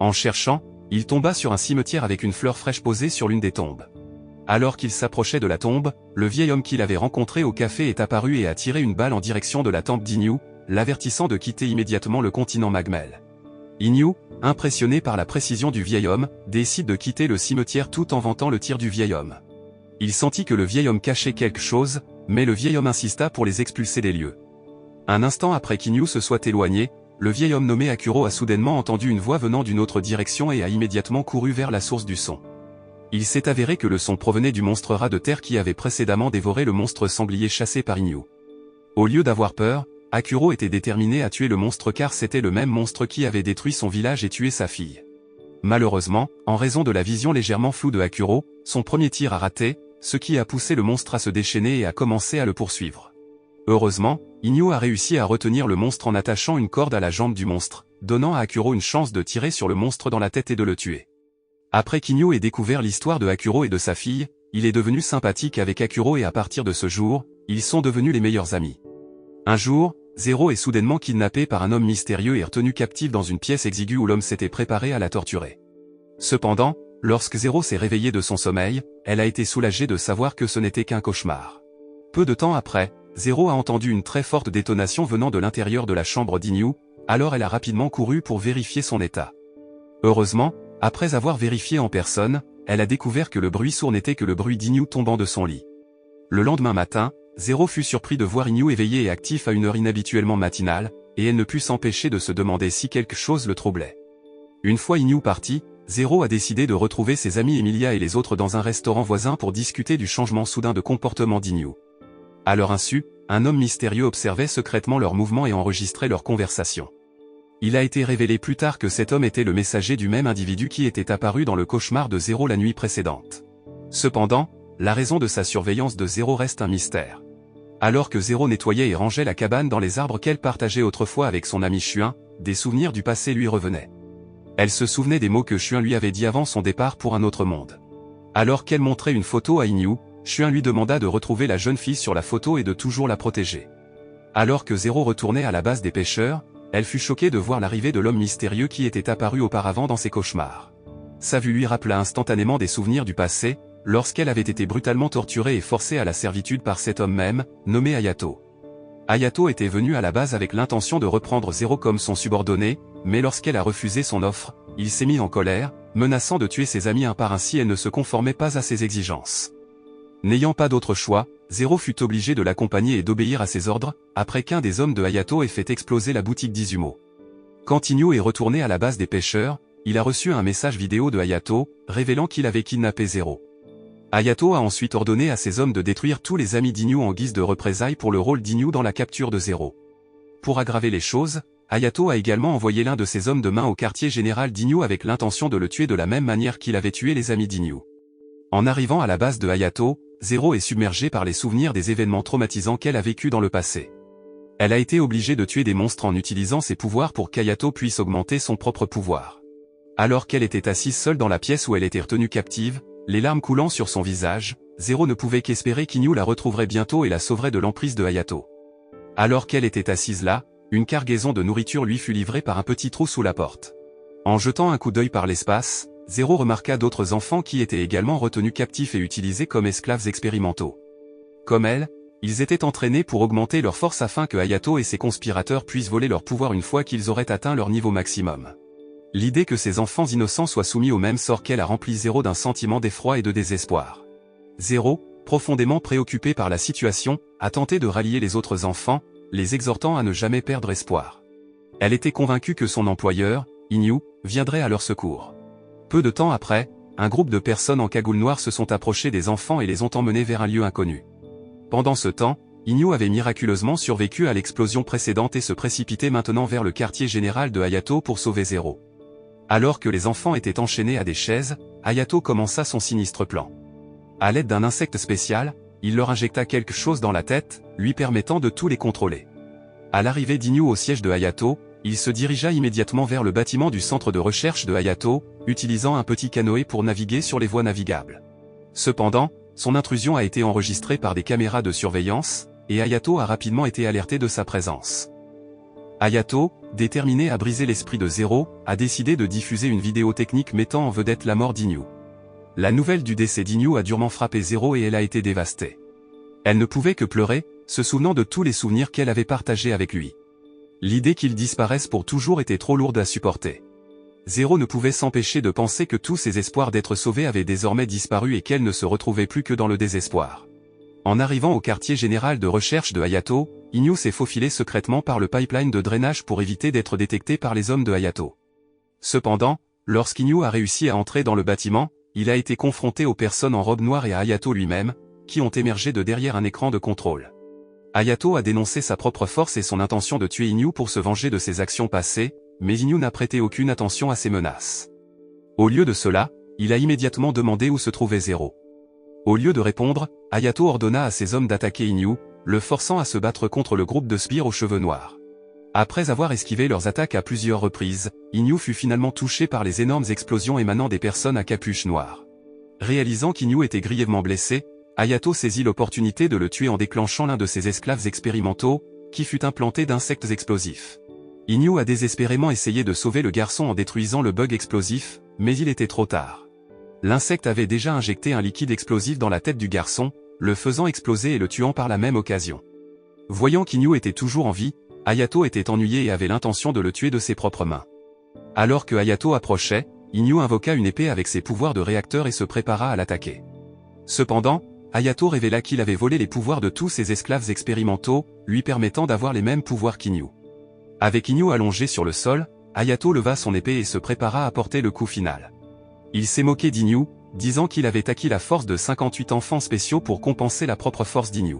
En cherchant, il tomba sur un cimetière avec une fleur fraîche posée sur l'une des tombes. Alors qu'il s'approchait de la tombe, le vieil homme qu'il avait rencontré au café est apparu et a tiré une balle en direction de la tempe d'Inoue, l'avertissant de quitter immédiatement le continent Magmel. Inoue, impressionné par la précision du vieil homme, décide de quitter le cimetière tout en vantant le tir du vieil homme. Il sentit que le vieil homme cachait quelque chose, mais le vieil homme insista pour les expulser des lieux. Un instant après qu'Inoue se soit éloigné, le vieil homme nommé Akuro a soudainement entendu une voix venant d'une autre direction et a immédiatement couru vers la source du son. Il s'est avéré que le son provenait du monstre rat de terre qui avait précédemment dévoré le monstre sanglier chassé par Inoue. Au lieu d'avoir peur, Akuro était déterminé à tuer le monstre car c'était le même monstre qui avait détruit son village et tué sa fille. Malheureusement, en raison de la vision légèrement floue de Akuro, son premier tir a raté, ce qui a poussé le monstre à se déchaîner et à commencer à le poursuivre. Heureusement, Inoue a réussi à retenir le monstre en attachant une corde à la jambe du monstre, donnant à Akuro une chance de tirer sur le monstre dans la tête et de le tuer. Après qu'Inyu ait découvert l'histoire de Hakuro et de sa fille, il est devenu sympathique avec Hakuro et à partir de ce jour, ils sont devenus les meilleurs amis. Un jour, Zero est soudainement kidnappé par un homme mystérieux et retenu captif dans une pièce exiguë où l'homme s'était préparé à la torturer. Cependant, lorsque Zero s'est réveillé de son sommeil, elle a été soulagée de savoir que ce n'était qu'un cauchemar. Peu de temps après, Zero a entendu une très forte détonation venant de l'intérieur de la chambre d'Inyu, alors elle a rapidement couru pour vérifier son état. Heureusement, après avoir vérifié en personne, elle a découvert que le bruit sourd n'était que le bruit d'Inyu tombant de son lit. Le lendemain matin, Zero fut surpris de voir Inyu éveillé et actif à une heure inhabituellement matinale, et elle ne put s'empêcher de se demander si quelque chose le troublait. Une fois Inyu parti, Zero a décidé de retrouver ses amis Emilia et les autres dans un restaurant voisin pour discuter du changement soudain de comportement d'Inyu. À leur insu, un homme mystérieux observait secrètement leurs mouvements et enregistrait leurs conversations. Il a été révélé plus tard que cet homme était le messager du même individu qui était apparu dans le cauchemar de Zero la nuit précédente. Cependant, la raison de sa surveillance de Zero reste un mystère. Alors que Zero nettoyait et rangeait la cabane dans les arbres qu'elle partageait autrefois avec son ami Chuin, des souvenirs du passé lui revenaient. Elle se souvenait des mots que Chuin lui avait dit avant son départ pour un autre monde. Alors qu'elle montrait une photo à Inyu, Chuin lui demanda de retrouver la jeune fille sur la photo et de toujours la protéger. Alors que Zero retournait à la base des pêcheurs, elle fut choquée de voir l'arrivée de l'homme mystérieux qui était apparu auparavant dans ses cauchemars. Sa vue lui rappela instantanément des souvenirs du passé, lorsqu'elle avait été brutalement torturée et forcée à la servitude par cet homme même, nommé Hayato. Hayato était venu à la base avec l'intention de reprendre Zero comme son subordonné, mais lorsqu'elle a refusé son offre, il s'est mis en colère, menaçant de tuer ses amis un par un si elle ne se conformait pas à ses exigences. N'ayant pas d'autre choix, Zero fut obligé de l'accompagner et d'obéir à ses ordres, après qu'un des hommes de Hayato ait fait exploser la boutique d'Izumo. Quand Inyu est retourné à la base des pêcheurs, il a reçu un message vidéo de Hayato, révélant qu'il avait kidnappé Zero. Hayato a ensuite ordonné à ses hommes de détruire tous les amis d'Inyu en guise de représailles pour le rôle d'Inyu dans la capture de Zero. Pour aggraver les choses, Hayato a également envoyé l'un de ses hommes de main au quartier général d'Inyu avec l'intention de le tuer de la même manière qu'il avait tué les amis d'Inyu. En arrivant à la base de Hayato, Zero est submergée par les souvenirs des événements traumatisants qu'elle a vécus dans le passé. Elle a été obligée de tuer des monstres en utilisant ses pouvoirs pour qu'Hayato puisse augmenter son propre pouvoir. Alors qu'elle était assise seule dans la pièce où elle était retenue captive, les larmes coulant sur son visage, Zero ne pouvait qu'espérer qu'Inyu la retrouverait bientôt et la sauverait de l'emprise de Hayato. Alors qu'elle était assise là, une cargaison de nourriture lui fut livrée par un petit trou sous la porte. En jetant un coup d'œil par l'espace, Zero remarqua d'autres enfants qui étaient également retenus captifs et utilisés comme esclaves expérimentaux. Comme elle, ils étaient entraînés pour augmenter leur force afin que Hayato et ses conspirateurs puissent voler leur pouvoir une fois qu'ils auraient atteint leur niveau maximum. L'idée que ces enfants innocents soient soumis au même sort qu'elle a rempli Zero d'un sentiment d'effroi et de désespoir. Zero, profondément préoccupé par la situation, a tenté de rallier les autres enfants, les exhortant à ne jamais perdre espoir. Elle était convaincue que son employeur, Inyu, viendrait à leur secours. Peu de temps après, un groupe de personnes en cagoule noire se sont approchés des enfants et les ont emmenés vers un lieu inconnu. Pendant ce temps, Inyu avait miraculeusement survécu à l'explosion précédente et se précipitait maintenant vers le quartier général de Hayato pour sauver Zero. Alors que les enfants étaient enchaînés à des chaises, Hayato commença son sinistre plan. À l'aide d'un insecte spécial, il leur injecta quelque chose dans la tête, lui permettant de tous les contrôler. À l'arrivée d'Inyu au siège de Hayato, il se dirigea immédiatement vers le bâtiment du centre de recherche de Hayato, utilisant un petit canoë pour naviguer sur les voies navigables. Cependant, son intrusion a été enregistrée par des caméras de surveillance, et Hayato a rapidement été alerté de sa présence. Hayato, déterminé à briser l'esprit de Zero, a décidé de diffuser une vidéo technique mettant en vedette la mort d'Inyu. La nouvelle du décès d'Inyu a durement frappé Zero et elle a été dévastée. Elle ne pouvait que pleurer, se souvenant de tous les souvenirs qu'elle avait partagés avec lui. L'idée qu'il disparaisse pour toujours était trop lourde à supporter. Zero ne pouvait s'empêcher de penser que tous ses espoirs d'être sauvée avaient désormais disparu et qu'elle ne se retrouvait plus que dans le désespoir. En arrivant au quartier général de recherche de Hayato, Inyu s'est faufilé secrètement par le pipeline de drainage pour éviter d'être détecté par les hommes de Hayato. Cependant, lorsqu'Inyu a réussi à entrer dans le bâtiment, il a été confronté aux personnes en robe noire et à Hayato lui-même, qui ont émergé de derrière un écran de contrôle. Hayato a dénoncé sa propre force et son intention de tuer Inyu pour se venger de ses actions passées, mais Inyu n'a prêté aucune attention à ses menaces. Au lieu de cela, il a immédiatement demandé où se trouvait Zero. Au lieu de répondre, Hayato ordonna à ses hommes d'attaquer Inyu, le forçant à se battre contre le groupe de sbires aux cheveux noirs. Après avoir esquivé leurs attaques à plusieurs reprises, Inyu fut finalement touché par les énormes explosions émanant des personnes à capuche noire. Réalisant qu'Inyu était grièvement blessé, Hayato saisit l'opportunité de le tuer en déclenchant l'un de ses esclaves expérimentaux, qui fut implanté d'insectes explosifs. Inyu a désespérément essayé de sauver le garçon en détruisant le bug explosif, mais il était trop tard. L'insecte avait déjà injecté un liquide explosif dans la tête du garçon, le faisant exploser et le tuant par la même occasion. Voyant qu'Inyu était toujours en vie, Hayato était ennuyé et avait l'intention de le tuer de ses propres mains. Alors que Hayato approchait, Inyu invoqua une épée avec ses pouvoirs de réacteur et se prépara à l'attaquer. Cependant, Hayato révéla qu'il avait volé les pouvoirs de tous ses esclaves expérimentaux, lui permettant d'avoir les mêmes pouvoirs qu'Inyu. Avec Inyu allongé sur le sol, Hayato leva son épée et se prépara à porter le coup final. Il s'est moqué d'Inyu, disant qu'il avait acquis la force de 58 enfants spéciaux pour compenser la propre force d'Inyu.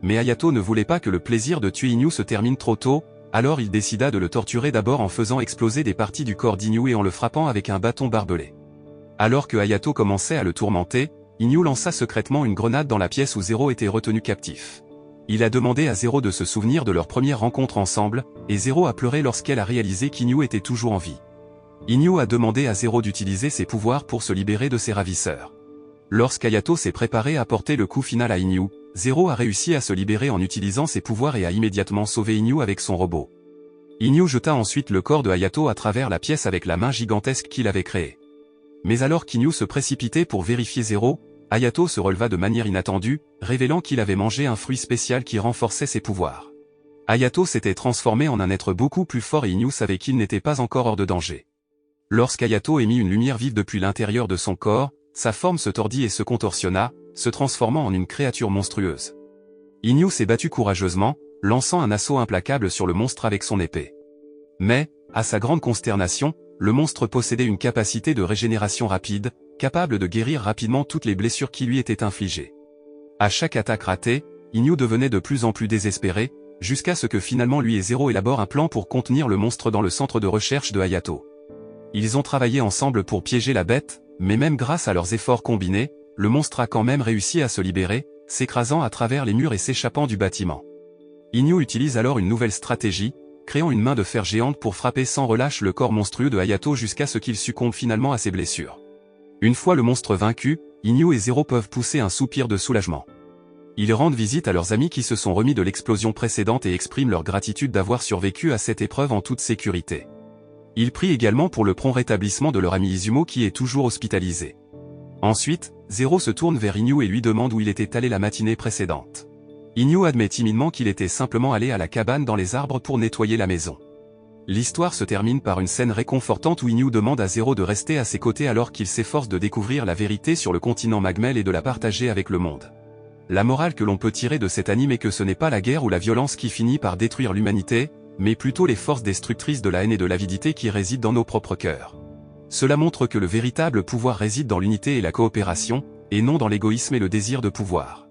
Mais Hayato ne voulait pas que le plaisir de tuer Inyu se termine trop tôt, alors il décida de le torturer d'abord en faisant exploser des parties du corps d'Inyu et en le frappant avec un bâton barbelé. Alors que Hayato commençait à le tourmenter, Inyu lança secrètement une grenade dans la pièce où Zero était retenu captif. Il a demandé à Zero de se souvenir de leur première rencontre ensemble, et Zero a pleuré lorsqu'elle a réalisé qu'Inyu était toujours en vie. Inyu a demandé à Zero d'utiliser ses pouvoirs pour se libérer de ses ravisseurs. Lorsqu'Hayato s'est préparé à porter le coup final à Inyu, Zero a réussi à se libérer en utilisant ses pouvoirs et a immédiatement sauvé Inyu avec son robot. Inyu jeta ensuite le corps de Hayato à travers la pièce avec la main gigantesque qu'il avait créée. Mais alors qu'Inyu se précipitait pour vérifier Zero, Hayato se releva de manière inattendue, révélant qu'il avait mangé un fruit spécial qui renforçait ses pouvoirs. Hayato s'était transformé en un être beaucoup plus fort et Inyu savait qu'il n'était pas encore hors de danger. Lorsqu'Hayato émit une lumière vive depuis l'intérieur de son corps, sa forme se tordit et se contorsionna, se transformant en une créature monstrueuse. Inyu s'est battu courageusement, lançant un assaut implacable sur le monstre avec son épée. Mais, à sa grande consternation, le monstre possédait une capacité de régénération rapide, capable de guérir rapidement toutes les blessures qui lui étaient infligées. À chaque attaque ratée, Inyu devenait de plus en plus désespéré, jusqu'à ce que finalement lui et Zero élaborent un plan pour contenir le monstre dans le centre de recherche de Hayato. Ils ont travaillé ensemble pour piéger la bête, mais même grâce à leurs efforts combinés, le monstre a quand même réussi à se libérer, s'écrasant à travers les murs et s'échappant du bâtiment. Inyu utilise alors une nouvelle stratégie, créant une main de fer géante pour frapper sans relâche le corps monstrueux de Hayato jusqu'à ce qu'il succombe finalement à ses blessures. Une fois le monstre vaincu, Inyu et Zero peuvent pousser un soupir de soulagement. Ils rendent visite à leurs amis qui se sont remis de l'explosion précédente et expriment leur gratitude d'avoir survécu à cette épreuve en toute sécurité. Ils prient également pour le prompt rétablissement de leur ami Izumo qui est toujours hospitalisé. Ensuite, Zero se tourne vers Inyu et lui demande où il était allé la matinée précédente. Inyu admet timidement qu'il était simplement allé à la cabane dans les arbres pour nettoyer la maison. L'histoire se termine par une scène réconfortante où Inyu demande à Zero de rester à ses côtés alors qu'il s'efforce de découvrir la vérité sur le continent Magmel et de la partager avec le monde. La morale que l'on peut tirer de cet anime est que ce n'est pas la guerre ou la violence qui finit par détruire l'humanité, mais plutôt les forces destructrices de la haine et de l'avidité qui résident dans nos propres cœurs. Cela montre que le véritable pouvoir réside dans l'unité et la coopération, et non dans l'égoïsme et le désir de pouvoir.